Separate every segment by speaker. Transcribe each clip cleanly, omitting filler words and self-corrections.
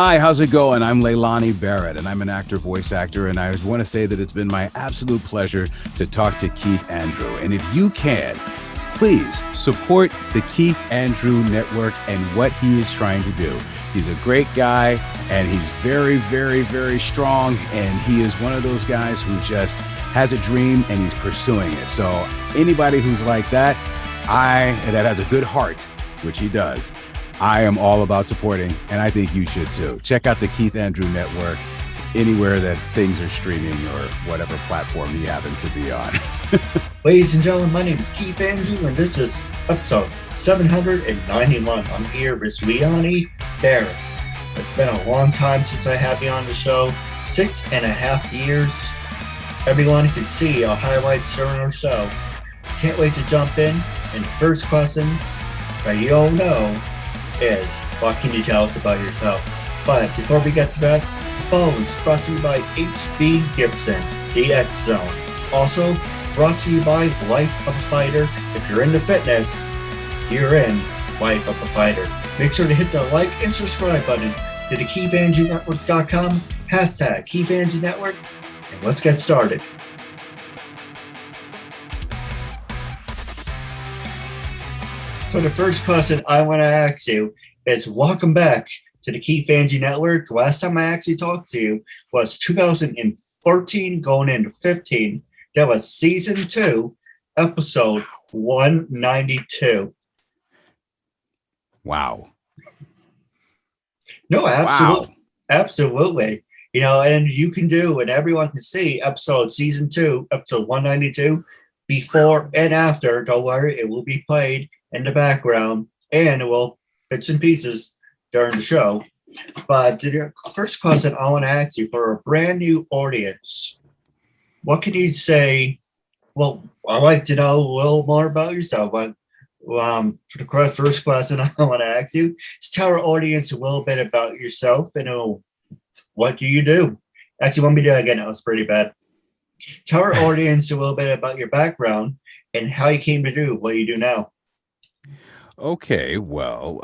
Speaker 1: Hi, how's it going? I'm Leilani Barrett, and I'm an actor, voice actor, and I want to say that it's been my absolute pleasure to talk to Keith Andrew. And if you can, please support the Keith Andrew Network and what he is trying to do. He's a great guy, and he's very, very, very strong, and he is one of those guys who just has a dream, and he's pursuing it. So anybody who's like that, that has a good heart, which he does, I am all about supporting, and I think you should too. Check out the Keith Andrew Network anywhere that things are streaming or whatever platform he happens to be on.
Speaker 2: Ladies and gentlemen, my name is Keith Andrew, and this is episode 791. I'm here with Leilani Barrett. It's been a long time since I had you on the show, 6.5 years. Everyone can see our highlights during our show. Can't wait to jump in. And the first question that you all know is, what can you tell us about yourself? But before we get to that, the phone is brought to you by HB Gibson, the X Zone. Also brought to you by Life of a Fighter. If you're into fitness, you're in Life of a Fighter. Make sure to hit the like and subscribe button to the KeithAndrewNetwork.com, hashtag KeithAndrewNetwork, and let's get started. So the first question I want to ask you is, welcome back to the Keith Andrew Network. Last time I actually talked to you was 2014 going into 15. That was season 2, episode 192.
Speaker 1: Wow.
Speaker 2: No, absolutely.
Speaker 1: Wow.
Speaker 2: Absolutely. You know, and you can do, and everyone can see season 2, episode 192, before and after. Don't worry, it will be played in the background, and it will bits and pieces during the show. But the first question I want to ask you, for a brand new audience, what can you say? Well, I'd like to know a little more about yourself. But for the first question I want to ask you is, tell our audience a little bit about yourself and what do you do? Actually, let me do it again. That was pretty bad. Tell our audience a little bit about your background and how you came to do what you do now.
Speaker 1: Okay, well,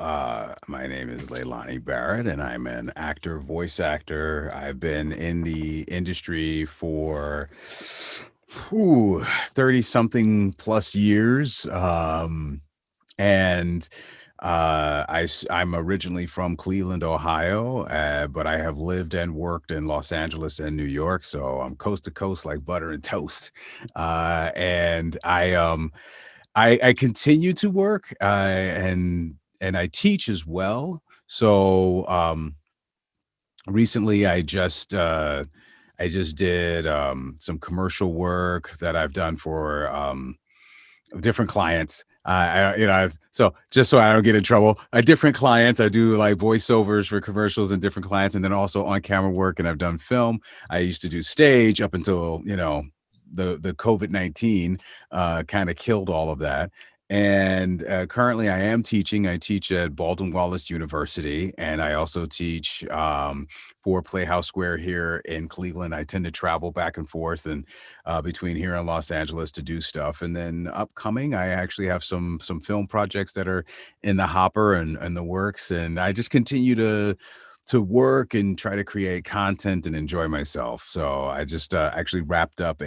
Speaker 1: my name is Leilani Barrett, and I'm an actor, voice actor. I've been in the industry for 30-something plus years. And I'm originally from Cleveland, Ohio, but I have lived and worked in Los Angeles and New York, so I'm coast to coast like butter and toast. And I continue to work, and I teach as well. So recently, I just did some commercial work that I've done for different clients. So just so I don't get in trouble, different clients. I do like voiceovers for commercials and different clients, and then also on camera work. And I've done film. I used to do stage up until the COVID-19 kind of killed all of that. And currently I am teaching. I teach at Baldwin Wallace University, and I also teach for PlayhouseSquare here in Cleveland. I tend to travel back and forth and between here and Los Angeles to do stuff. And then upcoming, I actually have some film projects that are in the hopper and the works. And I just continue to work and try to create content and enjoy myself. So I just actually wrapped up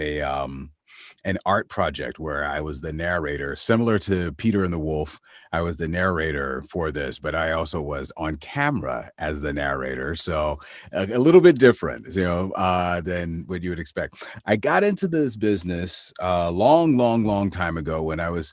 Speaker 1: an art project where I was the narrator, similar to Peter and the Wolf. I was the narrator for this, but I also was on camera as the narrator. So a little bit different, than what you would expect. I got into this business a long time ago when I was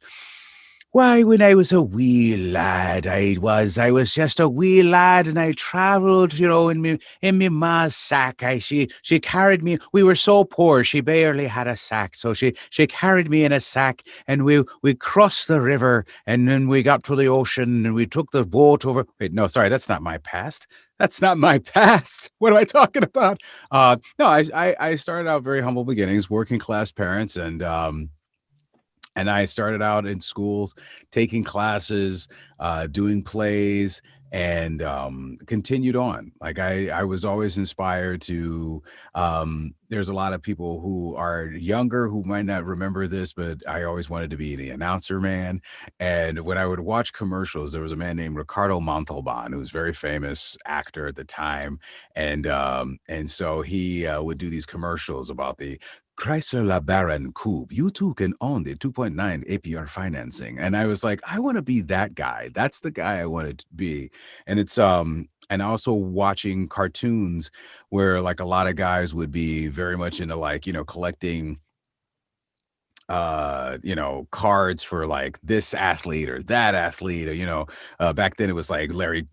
Speaker 1: a wee lad. I was just a wee lad, and I traveled, in me ma's sack. She carried me. We were so poor, she barely had a sack, so she carried me in a sack, and we crossed the river, and then we got to the ocean, and we took the boat over. Wait, no, sorry, that's not my past. That's not my past. What am I talking about? No, I started out very humble beginnings, working class parents, and I started out in schools, taking classes, doing plays, and continued on. Like I was always inspired to there's a lot of people who are younger who might not remember this, but I always wanted to be the announcer man. And when I would watch commercials, there was a man named Ricardo Montalban, who was a very famous actor at the time. And so he would do these commercials about the Chrysler LeBaron Coupe. You too can own the 2.9 APR financing. And I was like, I want to be that guy. That's the guy I wanted to be. And it's and also watching cartoons where like a lot of guys would be very much into like, collecting cards for like this athlete or that athlete, or back then it was like Larry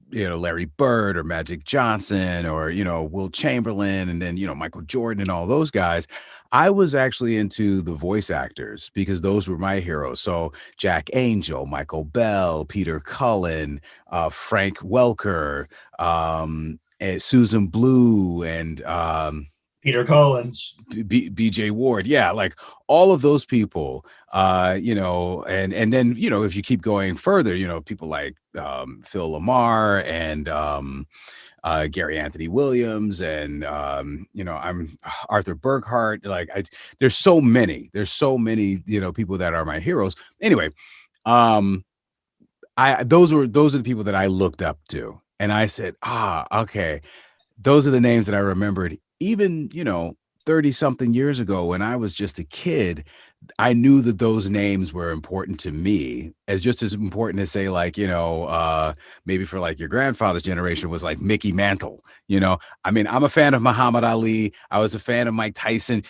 Speaker 1: Bird or Magic Johnson or Will Chamberlain, and then Michael Jordan and all those guys. I was actually into the voice actors because those were my heroes. So Jack Angel, Michael Bell, Peter Cullen, Frank Welker, and Susan Blue, and
Speaker 2: Peter Collins,
Speaker 1: BJ Ward. Yeah, like all of those people, and then, if you keep going further, people like Phil Lamar and Gary Anthony Williams and, I'm Arthur Burkhart. Like there's so many, people that are my heroes. Anyway, those are the people that I looked up to. And I said, okay, those are the names that I remembered. Even, 30 something years ago when I was just a kid, I knew that those names were important to me, as just as important as say like, maybe for like your grandfather's generation was like Mickey Mantle. I mean, I'm a fan of Muhammad Ali. I was a fan of Mike Tyson,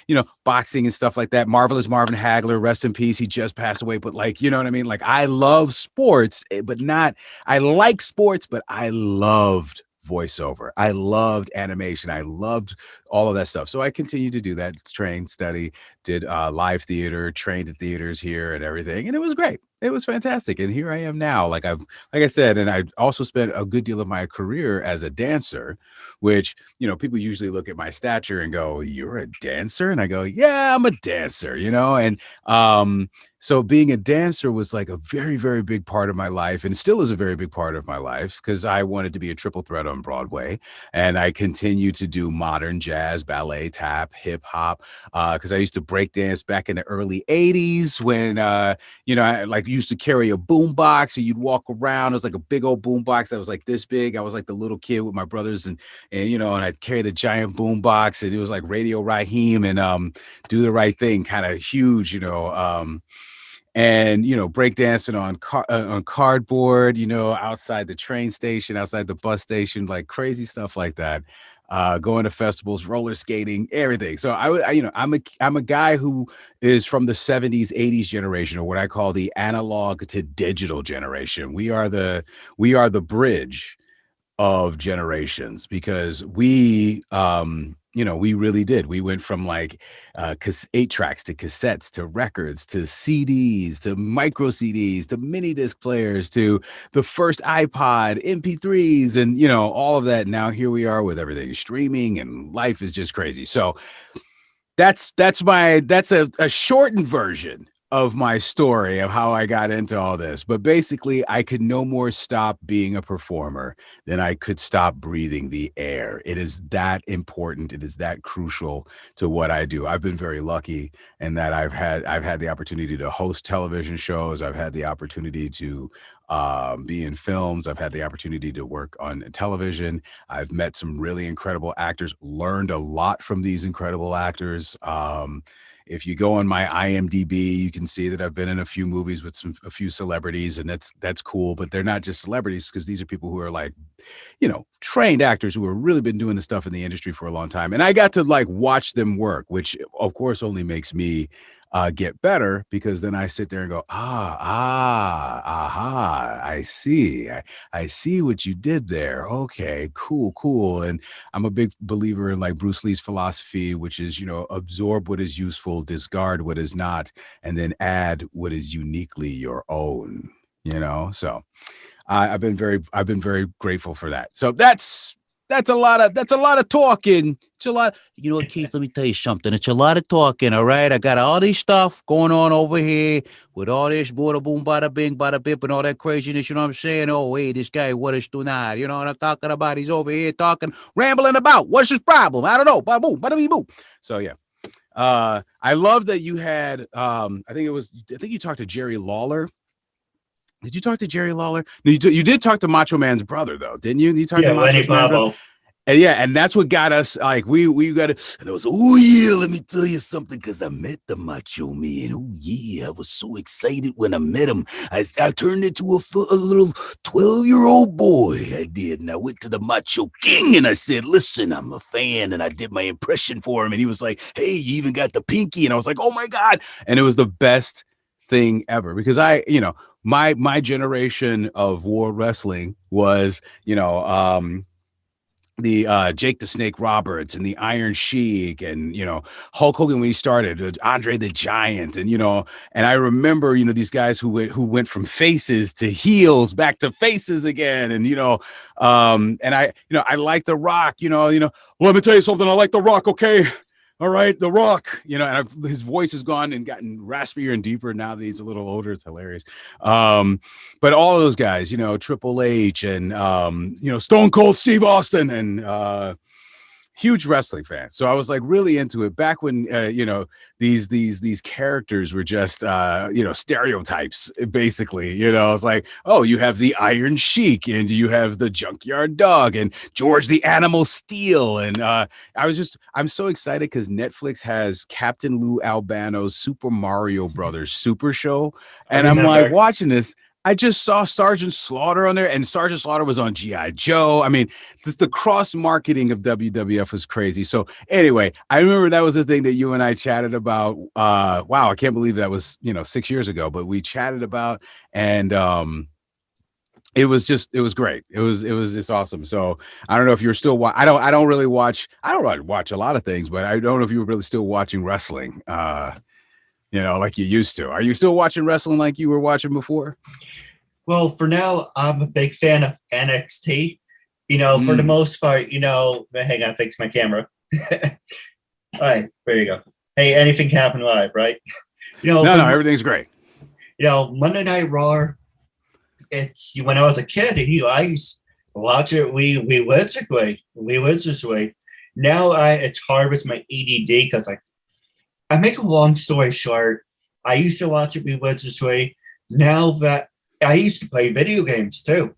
Speaker 1: boxing and stuff like that. Marvelous Marvin Hagler, rest in peace. He just passed away. But like, you know what I mean? Like I love sports, I like sports, but I loved voiceover. I loved animation. I loved all of that stuff. So I continued to do that, train, study, did live theater, trained at theaters here and everything. And it was great. It was fantastic. And here I am now. Like I said, and I also spent a good deal of my career as a dancer, which, people usually look at my stature and go, "You're a dancer?" And I go, "Yeah, I'm a dancer," and so being a dancer was like a very, very big part of my life, and still is a very big part of my life, because I wanted to be a triple threat on Broadway. And I continue to do modern jazz, ballet, tap, hip hop, because I used to break dance back in the early 80s when, I like used to carry a boom box and you'd walk around. It was like a big old boom box that was like this big. I was like the little kid with my brothers and I'd carry the giant boom box, and it was like Radio Raheem and Do the Right Thing, kind of huge, and breakdancing on cardboard, outside the train station, outside the bus station, like crazy stuff like that. Going to festivals, roller skating, everything. So I'm a guy who is from the 70s, 80s generation, or what I call the analog to digital generation. We are the bridge of generations, because we really did. We went from like 8 tracks to cassettes to records to CDs to micro CDs to mini disc players to the first iPod, MP3s, and all of that. Now here we are with everything streaming, and life is just crazy. So that's a shortened version of my story of how I got into all this. But basically, I could no more stop being a performer than I could stop breathing the air. It is that important. It is that crucial to what I do. I've been very lucky in that I've had the opportunity to host television shows. I've had the opportunity to be in films. I've had the opportunity to work on television. I've met some really incredible actors, learned a lot from these incredible actors. If you go on my IMDb, you can see that I've been in a few movies with a few celebrities, and that's cool. But they're not just celebrities, because these are people who are like, trained actors who have really been doing this stuff in the industry for a long time. And I got to like watch them work, which of course only makes me get better, because then I sit there and go, I see. I see what you did there. Okay, cool. And I'm a big believer in like Bruce Lee's philosophy, which is, absorb what is useful, discard what is not, and then add what is uniquely your own, So I've been very grateful for that. So that's that's a lot of talking. It's a lot. You know what, Keith? Let me tell you something. It's a lot of talking. All right, I got all this stuff going on over here with all this bada boom, bada bing, bada bip, and all that craziness. You know what I'm saying? Oh, hey, this guy, what is tonight? You know what I'm talking about? He's over here talking, rambling about. What's his problem? I don't know. Bada boom, bada boom. So yeah. I love that you had. I think you talked to Jerry Lawler. Did you talk to Jerry Lawler? No, you did talk to Macho Man's brother, though, didn't you? You talked to Macho Man's brother. And yeah, and that's what got us, like, we got it. And I was, oh yeah, let me tell you something, because I met the Macho Man. Oh yeah, I was so excited when I met him. I turned into a little 12-year-old boy. I did, and I went to the Macho King, and I said, listen, I'm a fan, and I did my impression for him, and he was like, hey, you even got the pinky, and I was like, oh my God, and it was the best thing ever, because my generation of World Wrestling was, the Jake the Snake Roberts and the Iron Sheik and, Hulk Hogan when he started, Andre the Giant. And, and I remember, these guys who went from faces to heels back to faces again. And, and I like The Rock, let me tell you something. I like The Rock. Okay. All right, The Rock, and his voice has gone and gotten raspier and deeper now that he's a little older. It's hilarious. But all of those guys, Triple H and, Stone Cold Steve Austin and huge wrestling fan. So I was like really into it back when, these characters were just, stereotypes, basically. It's like, oh, you have the Iron Sheik and you have the Junkyard Dog and George the Animal Steel. And I'm so excited because Netflix has Captain Lou Albano's Super Mario Brothers Super Show. And I'm like watching this. I just saw Sergeant Slaughter on there, and Sergeant Slaughter was on G.I. Joe. I mean, the cross-marketing of WWF was crazy. So anyway, I remember that was the thing that you and I chatted about. Wow, I can't believe that was, 6 years ago, but we chatted about, and it was great. It was just awesome. So I don't know if you're still, I don't really watch a lot of things, but I don't know if you were really still watching wrestling, like you used to. Are you still watching wrestling like you were watching before?
Speaker 2: Well, for now, I'm a big fan of NXT. For the most part, hang on, fix my camera. All right, there you go. Hey, anything can happen live, right?
Speaker 1: No, everything's great.
Speaker 2: Monday Night Raw. It's when I was a kid, I used to watch it. We was this way. Now it's hard with my ADD because I make a long story short. I used to watch it. We was this way. Now that I used to play video games too.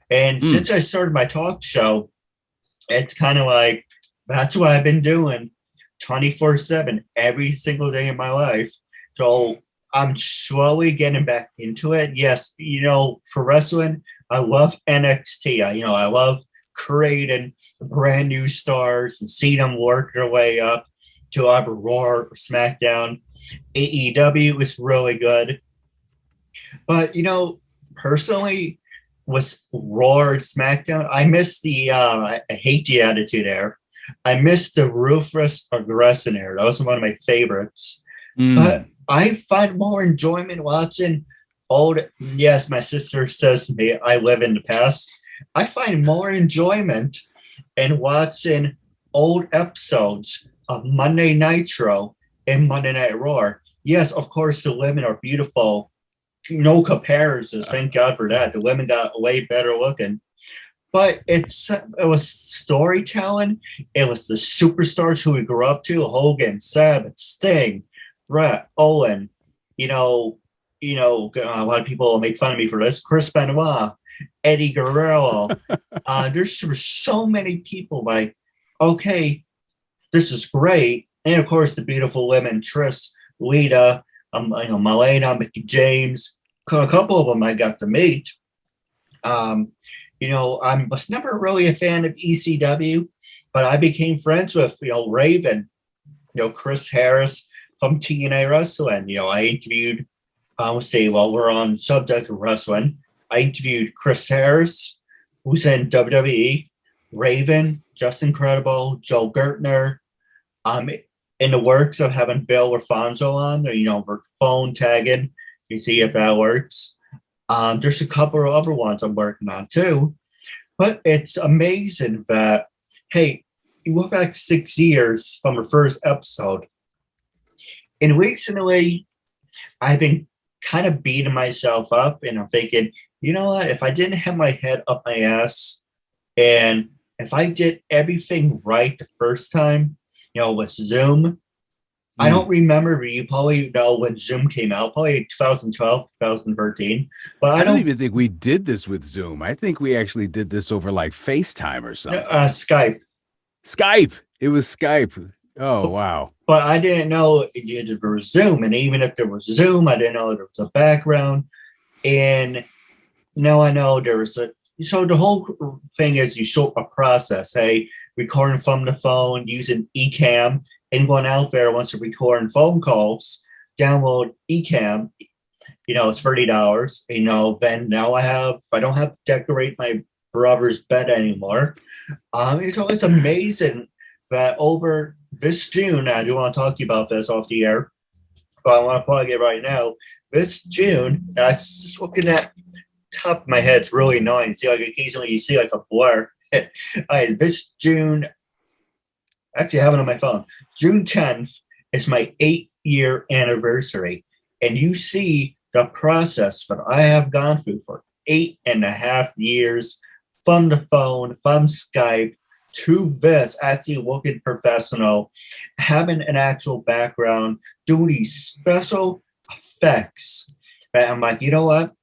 Speaker 2: And since I started my talk show, it's kind of like, that's what I've been doing 24/7 every single day of my life. So I'm slowly getting back into it. Yes, for wrestling, I love NXT. I love creating brand new stars and see them work their way up to either Raw or SmackDown. AEW is really good. But, personally, with Raw and SmackDown, I miss the, I hate the Attitude Era. I miss the Ruthless Aggression Era. That was one of my favorites. But I find more enjoyment watching yes, my sister says to me, I live in the past. I find more enjoyment in watching old episodes of Monday Nitro and Monday Night Raw. Yes, of course, the women are beautiful. No comparisons. Thank God for that. The women got way better looking. But it was storytelling. It was the superstars who we grew up to: Hogan, Savage, Sting, Bret, Owen. A lot of people make fun of me for this. Chris Benoit, Eddie Guerrero. There's so many people. Like, okay, this is great. And of course, the beautiful women: Trish, Lita, Malena, Mickey James. A couple of them I got to meet. I was never really a fan of ECW, but I became friends with, Raven, Chris Harris from TNA Wrestling. I interviewed, while we're on subject of wrestling, I interviewed Chris Harris, who's in WWE, Raven, just incredible, Joe Gertner. In the works of having Bill Rafonso on, we're phone tagging. You see if that works. There's a couple of other ones I'm working on too. But it's amazing that hey, you look back 6 years from the first episode, and recently I've been kind of beating myself up, and I'm thinking, you know what? If I didn't have my head up my ass, and if I did everything right the first time, with Zoom, I
Speaker 1: Mm.
Speaker 2: don't remember. You probably know when Zoom came out, probably 2012, 2013. But I
Speaker 1: I don't
Speaker 2: don't.
Speaker 1: even think we did this with Zoom. I think we actually did this over like FaceTime or something.
Speaker 2: Skype.
Speaker 1: Skype. It was Skype. Oh,
Speaker 2: But,
Speaker 1: wow.
Speaker 2: but I didn't know there was Zoom, and even if there was Zoom, I didn't know there was a background. And now I know there was a. So the whole thing is you show a process. Hey, recording from the phone using Ecamm. Anyone out there wants to record phone calls, download Ecamm. It's $30. Then now I don't have to decorate my brother's bed anymore. It's amazing that over this June, I do want to talk to you about this off the air, but I want to plug it right now. This June, I was just looking at top of my head, it's really annoying. See, like occasionally you see like a blur. This June, actually I have it on my phone. June 10th is my 8-year anniversary. And you see the process that I have gone through for 8.5 years from the phone, from Skype to this, actually looking professional, having an actual background, doing these special effects. And I'm like, you know what?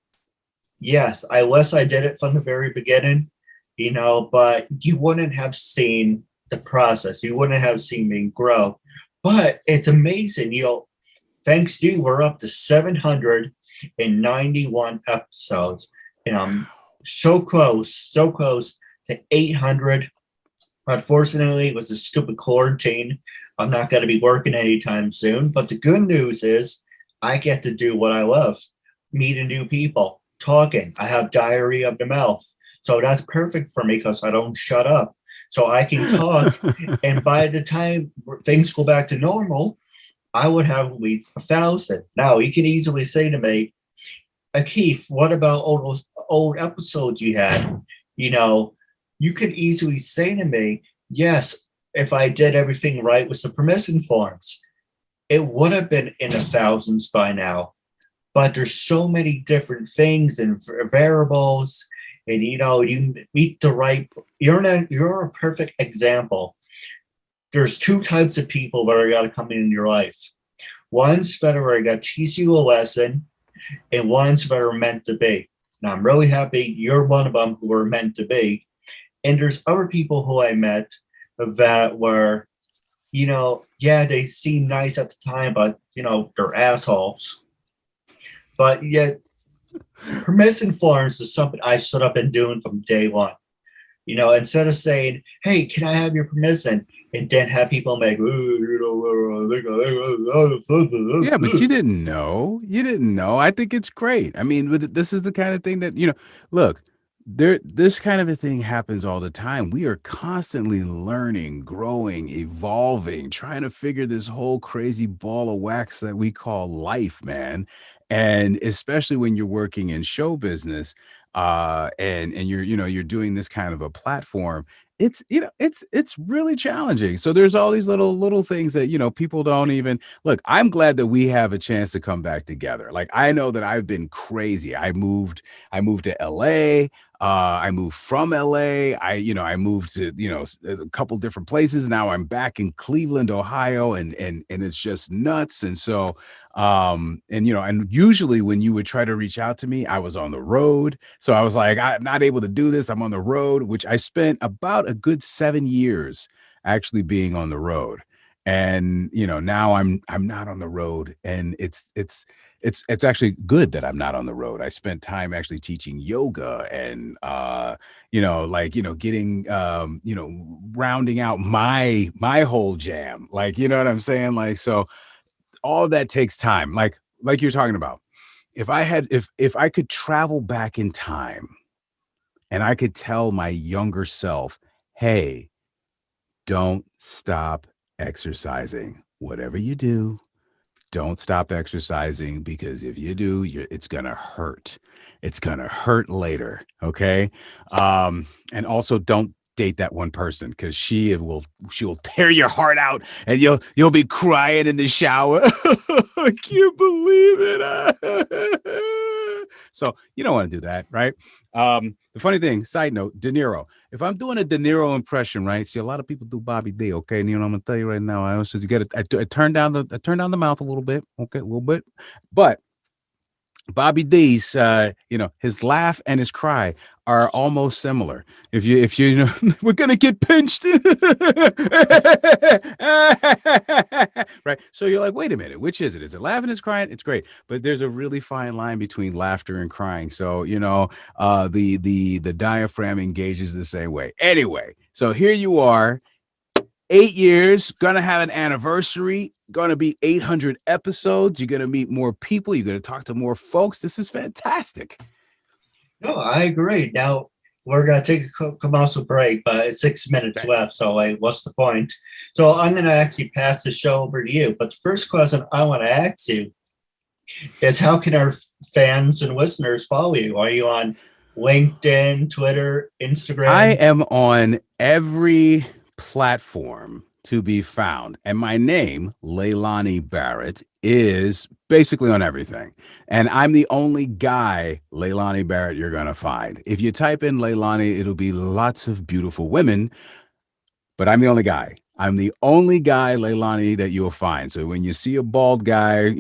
Speaker 2: Yes, I wish I did it from the very beginning, but you wouldn't have seen the process. You wouldn't have seen me grow. But it's amazing, thanks to you, we're up to 791 episodes. And I'm so close to 800. Unfortunately, it was a stupid quarantine. I'm not going to be working anytime soon. But the good news is I get to do what I love, meeting new people, talking. I have diarrhea of the mouth. So that's perfect for me because I don't shut up. So I can talk. And by the time things go back to normal, I would have at least 1,000. Now, you can easily say to me, Keith, what about all those old episodes you had? You could easily say to me, yes, if I did everything right with the permission forms, it would have been in the thousands by now. But there's so many different things and variables, and you meet the right. You're a perfect example. There's two types of people that are got to come in your life. One's that are got to teach you a lesson, and one's that are meant to be. Now I'm really happy you're one of them who are meant to be. And there's other people who I met that were, yeah, they seem nice at the time, but they're assholes. But yet, permission forms is something I should have been doing from day one. Instead of saying, "Hey, can I have your permission?" and then have people make,
Speaker 1: Yeah, but you didn't know. You didn't know. I think it's great. I mean, but this is the kind of thing that, look, this kind of a thing happens all the time. We are constantly learning, growing, evolving, trying to figure this whole crazy ball of wax that we call life, man. And especially when you're working in show business, and you're doing this kind of a platform, it's really challenging. So there's all these little things that people don't even look. I'm glad that we have a chance to come back together. Like, I know that I've been crazy. I moved to LA. I moved from LA. I moved to, a couple different places. Now I'm back in Cleveland, Ohio, and it's just nuts. And so, and usually when you would try to reach out to me, I was on the road. So I was like, I'm not able to do this. I'm on the road, which I spent about a good 7 years actually being on the road. And now I'm not on the road, and it's actually good that I'm not on the road. I spent time actually teaching yoga and getting rounding out my whole jam. Like, you know what I'm saying? Like, so all of that takes time. Like you're talking about. If I could travel back in time and I could tell my younger self, hey, don't stop exercising. Whatever you do, don't stop exercising, because if you do, it's gonna hurt. It's gonna hurt later. Okay. And also, date that one person, because she'll tear your heart out, and you'll be crying in the shower. I can't believe it. So you don't want to do that, right? The funny thing, side note, De Niro. If I'm doing a De Niro impression, right? See, a lot of people do Bobby D. Okay, and, I'm gonna tell you right now. I also, you get it. I turn down the mouth a little bit. Okay, a little bit, but Bobby D's, his laugh and his cry are almost similar. If we're gonna get pinched, right? So you're like, wait a minute, which is it? Is it laughing? Is crying? It's great, but there's a really fine line between laughter and crying. So the diaphragm engages the same way. Anyway, so here you are. 8 years, gonna have an anniversary, gonna be 800 episodes. You're gonna meet more people. You're gonna talk to more folks. This is fantastic.
Speaker 2: No, I agree. Now we're gonna take a commercial break, but it's 6 minutes left. So, what's the point? So I'm gonna actually pass the show over to you. But the first question I want to ask you is, how can our fans and listeners follow you? Are you on LinkedIn, Twitter, Instagram?
Speaker 1: I am on every platform to be found, and my name, Leilani Barrett, is basically on everything, and I'm the only guy, Leilani Barrett, you're gonna find. If you type in Leilani, it'll be lots of beautiful women, but I'm the only guy. Leilani, that you'll find. So when you see a bald guy,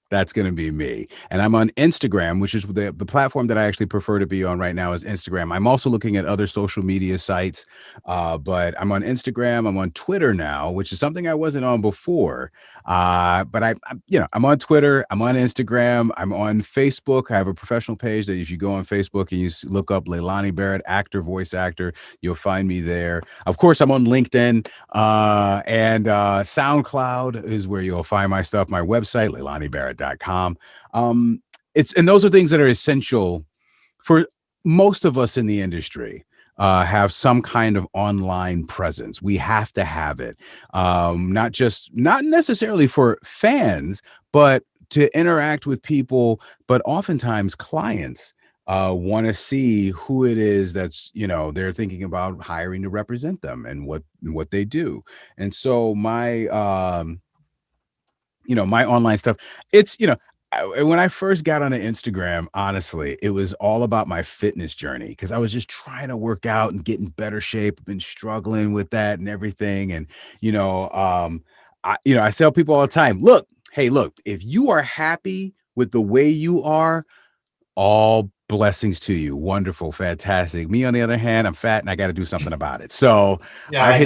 Speaker 1: that's going to be me. And I'm on Instagram, which is the platform that I actually prefer to be on right now, is Instagram. I'm also looking at other social media sites, but I'm on Instagram. I'm on Twitter now, which is something I wasn't on before. But I'm on Twitter. I'm on Instagram. I'm on Facebook. I have a professional page that if you go on Facebook and you look up Leilani Barrett, actor, voice actor, you'll find me there. Of course, I'm on LinkedIn, and SoundCloud is where you'll find my stuff. My website, LeilaniBarrett.com. And those are things that are essential for most of us in the industry. Have some kind of online presence. We have to have it. Not necessarily for fans, but to interact with people, but oftentimes clients want to see who it is that's, they're thinking about hiring to represent them and what they do. And so my my online stuff, it's, when I first got onto Instagram, honestly, it was all about my fitness journey, because I was just trying to work out and get in better shape. I've been struggling with that and everything. And, I tell people all the time, look, if you are happy with the way you are, all blessings to you. Wonderful, fantastic. Me, on the other hand, I'm fat and I got to do something about it. So
Speaker 2: yeah,
Speaker 1: I hit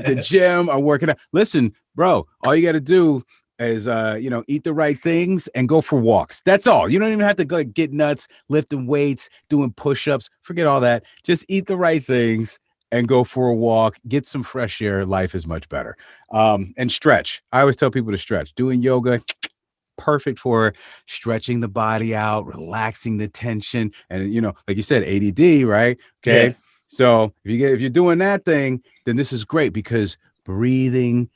Speaker 1: the gym. I'm working out. Listen, bro, all you got to do is, eat the right things and go for walks. That's all. You don't even have to go get nuts, lifting weights, doing push-ups. Forget all that. Just eat the right things and go for a walk, get some fresh air. Life is much better. And stretch. I always tell people to stretch. Doing yoga, perfect for stretching the body out, relaxing the tension. And, like you said, ADD, right? Okay. Yeah. So if you're doing that thing, then this is great, because breathing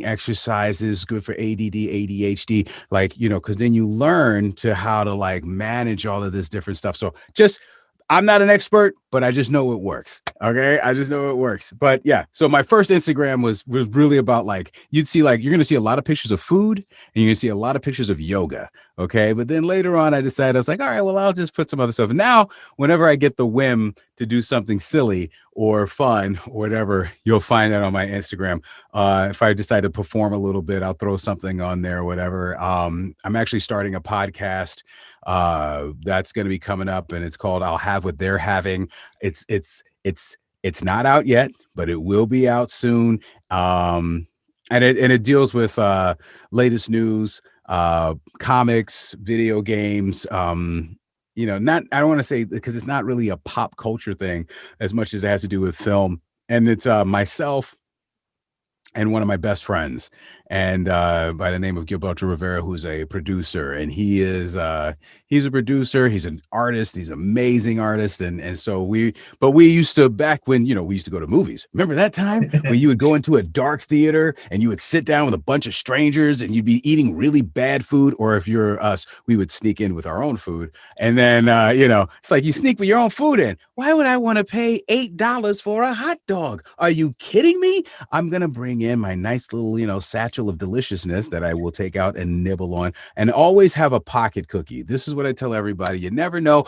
Speaker 1: exercises good for ADD, ADHD, because then you learn how to manage all of this different stuff. So I'm not an expert, but I just know it works. Okay. I just know it works. But yeah. So my first Instagram was really about you'd see you're going to see a lot of pictures of food, and you're going to see a lot of pictures of yoga. Okay. But then later on, I decided, I was like, all right, well, I'll just put some other stuff. And now whenever I get the whim to do something silly or fun or whatever, you'll find that on my Instagram. If I decide to perform a little bit, I'll throw something on there or whatever. I'm actually starting a podcast that's going to be coming up, and it's called I'll Have What They're Having. It's not out yet, but it will be out soon. And it deals with latest news, comics, video games, I don't want to say, because it's not really a pop culture thing as much as it has to do with film. And it's myself and one of my best friends. and by the name of Gilberto Rivera, who's a producer, and he's a producer. He's an artist. He's an amazing artist, and so we used to, back when we used to go to movies. Remember that time when you would go into a dark theater and you would sit down with a bunch of strangers and you'd be eating really bad food, or if you're us, we would sneak in with our own food, and then it's like you sneak with your own food in. Why would I want to pay $8 for a hot dog? Are you kidding me? I'm gonna bring in my nice little satchel of deliciousness that I will take out and nibble on, and always have a pocket cookie. This is what I tell everybody. You never know.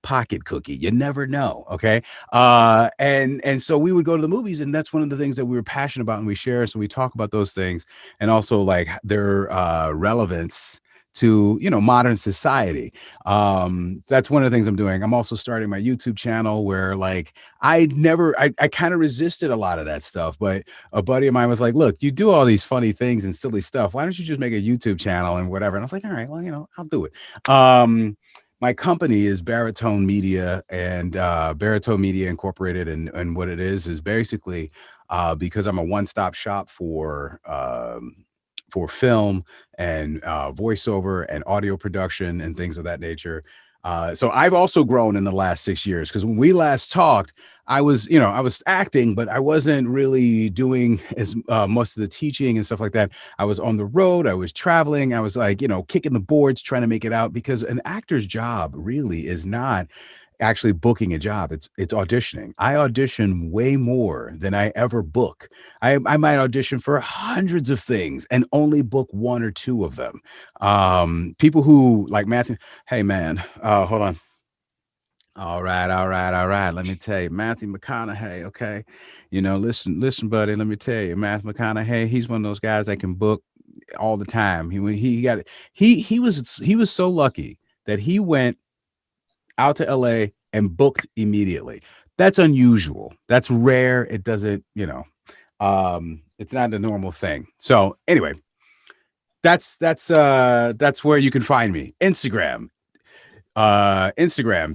Speaker 1: Pocket cookie. You never know. Okay. And so we would go to the movies, and that's one of the things that we were passionate about, and we share. So we talk about those things, and also like their relevance to modern society. That's one of the things I'm doing. I'm also starting my YouTube channel, where like I kind of resisted a lot of that stuff, but a buddy of mine was like, look, you do all these funny things and silly stuff, why don't you just make a YouTube channel and whatever? And I was like, all right, well, I'll do it. My company is Baritone Media, and Baritone Media Incorporated, and what it is basically because I'm a one-stop shop for film and voiceover and audio production and things of that nature. So I've also grown in the last 6 years, because when we last talked, I was acting, but I wasn't really doing as most of the teaching and stuff like that. I was on the road. I was traveling. I was like, kicking the boards, trying to make it out, because an actor's job really is not actually booking a job. It's auditioning. I audition way more than I ever book. I might audition for hundreds of things and only book one or two of them. People who like Matthew, hey man, hold on. All right. Let me tell you, Matthew McConaughey. Okay. Listen, buddy, let me tell you, Matthew McConaughey, he's one of those guys that can book all the time. He was so lucky that he went out to LA and booked immediately. That's unusual. That's rare. It doesn't, it's not a normal thing. So anyway, that's where you can find me. Instagram,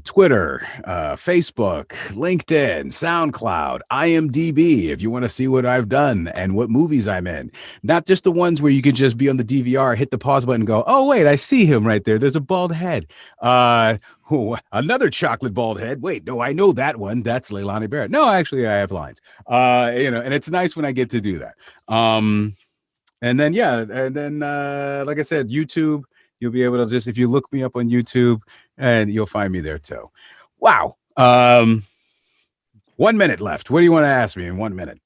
Speaker 1: Twitter, Facebook, LinkedIn, SoundCloud, IMDb, if you want to see what I've done and what movies I'm in. Not just the ones where you can just be on the DVR, hit the pause button and go, oh, wait, I see him right there. There's a bald head. Another chocolate bald head. Wait, no, I know that one. That's Leilani Barrett. No, actually, I have lines. And it's nice when I get to do that. And then, like I said, YouTube. You'll be able to just, if you look me up on YouTube, and you'll find me there too. Wow. 1 minute left. What do you want to ask me in 1 minute?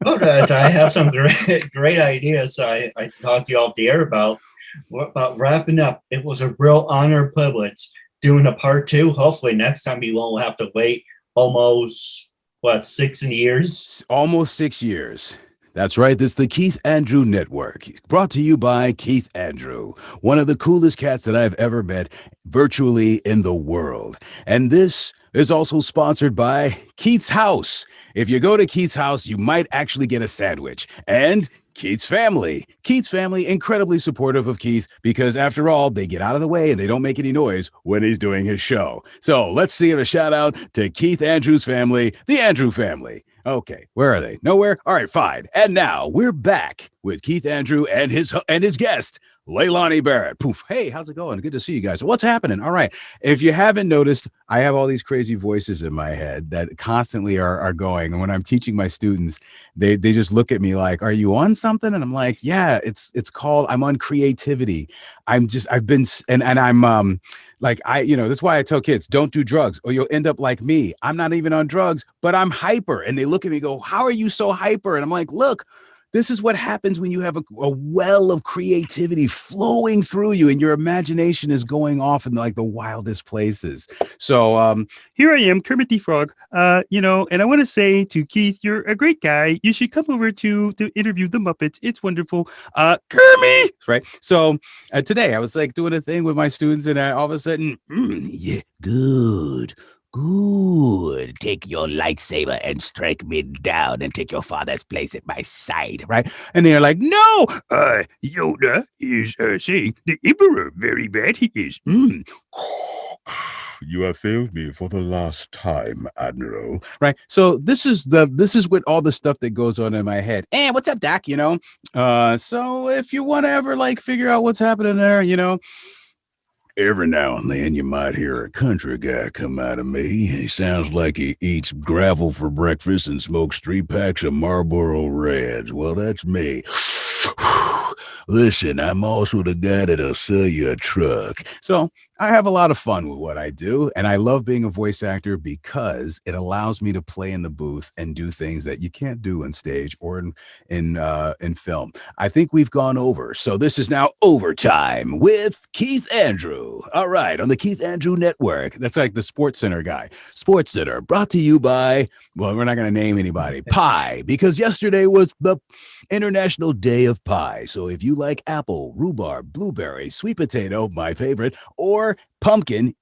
Speaker 2: I have some great ideas I talked to you off the air about. What about wrapping up? It was a real honor privilege doing a part 2. Hopefully next time you won't have to wait almost, 6 years?
Speaker 1: Almost 6 years. That's right. This is the Keith Andrew Network, brought to you by Keith Andrew, one of the coolest cats that I've ever met virtually in the world. And this is also sponsored by Keith's House. If you go to Keith's House, you might actually get a sandwich. And Keith's family. Keith's family, incredibly supportive of Keith, because after all, they get out of the way and they don't make any noise when he's doing his show. So let's give a shout out to Keith Andrew's family, the Andrew family. Okay, where are they? Nowhere? All right, fine. And now we're back with Keith Andrew and his guest, Leilani Barrett. Poof. Hey, how's it going? Good to see you guys. What's happening? All right. If you haven't noticed, I have all these crazy voices in my head that constantly are going. And when I'm teaching my students, they just look at me like, are you on something? And I'm like, yeah, it's called, I'm on creativity. That's why I tell kids, don't do drugs or you'll end up like me. I'm not even on drugs, but I'm hyper. And they look at me and go, how are you so hyper? And I'm like, look, this is what happens when you have a well of creativity flowing through you and your imagination is going off in like the wildest places. So
Speaker 3: here I am, Kermit the Frog, and I want to say to Keith, you're a great guy. You should come over to interview the Muppets. It's wonderful. Kermit!
Speaker 1: Right. So today I was like doing a thing with my students and all of a sudden, yeah, good. Take your lightsaber and strike me down and take your father's place at my side, right? And they're like, no, Yoda is saying the Emperor very bad. He is. You have failed me for the last time, Admiral. Right. So this is what all the stuff that goes on in my head. And what's up, Doc? So if you want to ever like figure out what's happening there, every now and then you might hear a country guy come out of me. He sounds like he eats gravel for breakfast and smokes 3 packs of Marlboro Reds. Well, that's me. Listen, I'm also the guy that'll sell you a truck. So I have a lot of fun with what I do, and I love being a voice actor because it allows me to play in the booth and do things that you can't do on stage or in film. I think we've gone over, so this is now overtime with Keith Andrew. All right, on the Keith Andrew Network. That's like the Sports Center guy. Sports Center, brought to you by, well, we're not going to name anybody, Pie, because yesterday was the International Day of Pie. So if you like apple, rhubarb, blueberry, sweet potato, my favorite, or pumpkin,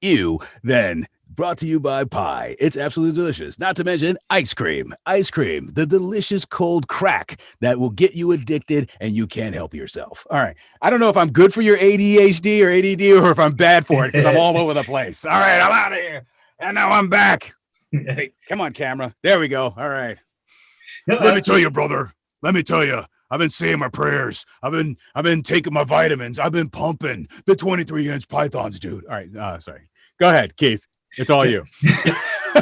Speaker 1: then brought to you by Pie. It's absolutely delicious. Not to mention ice cream, the delicious cold crack that will get you addicted and you can't help yourself. All right. I don't know if I'm good for your ADHD or ADD or if I'm bad for it because I'm all over the place. All right. I'm out of here. And now I'm back. Hey, come on, camera. There we go. All right. Let me tell you, brother. Let me tell you. I've been saying my prayers. I've been taking my vitamins. I've been pumping the 23-inch pythons, dude. All right. Sorry. Go ahead, Keith. It's all you.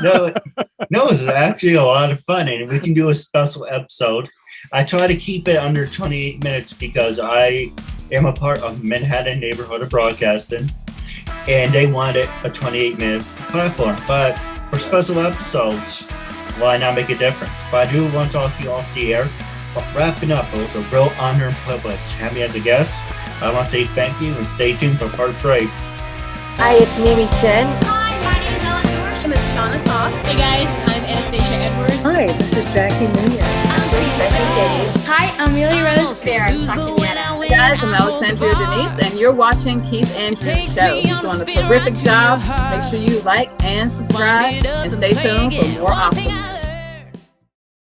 Speaker 2: No, it's actually a lot of fun, and we can do a special episode. I try to keep it under 28 minutes because I am a part of Manhattan Neighborhood of Broadcasting, and they wanted a 28-minute platform. But for special episodes, why not make a difference? But I do want to talk to you off the air. Wrapping up, it was a real honor and privilege to have me as a guest. I want to say thank you and stay tuned for part 3.
Speaker 4: Hi, it's Mimi Chen.
Speaker 5: Hi, my name is Ellen George.
Speaker 4: It's Shauna Toth.
Speaker 5: Hey guys, I'm Anastasia Edwards.
Speaker 6: Hi, this is Jackie Nunez.
Speaker 5: Hi, I'm Millie Rose.
Speaker 4: Hey guys, I'm Alexandria Denise, and you're watching Keith Andrew's show. He's doing a terrific job. Make sure you like and subscribe, and stay tuned for more awesome.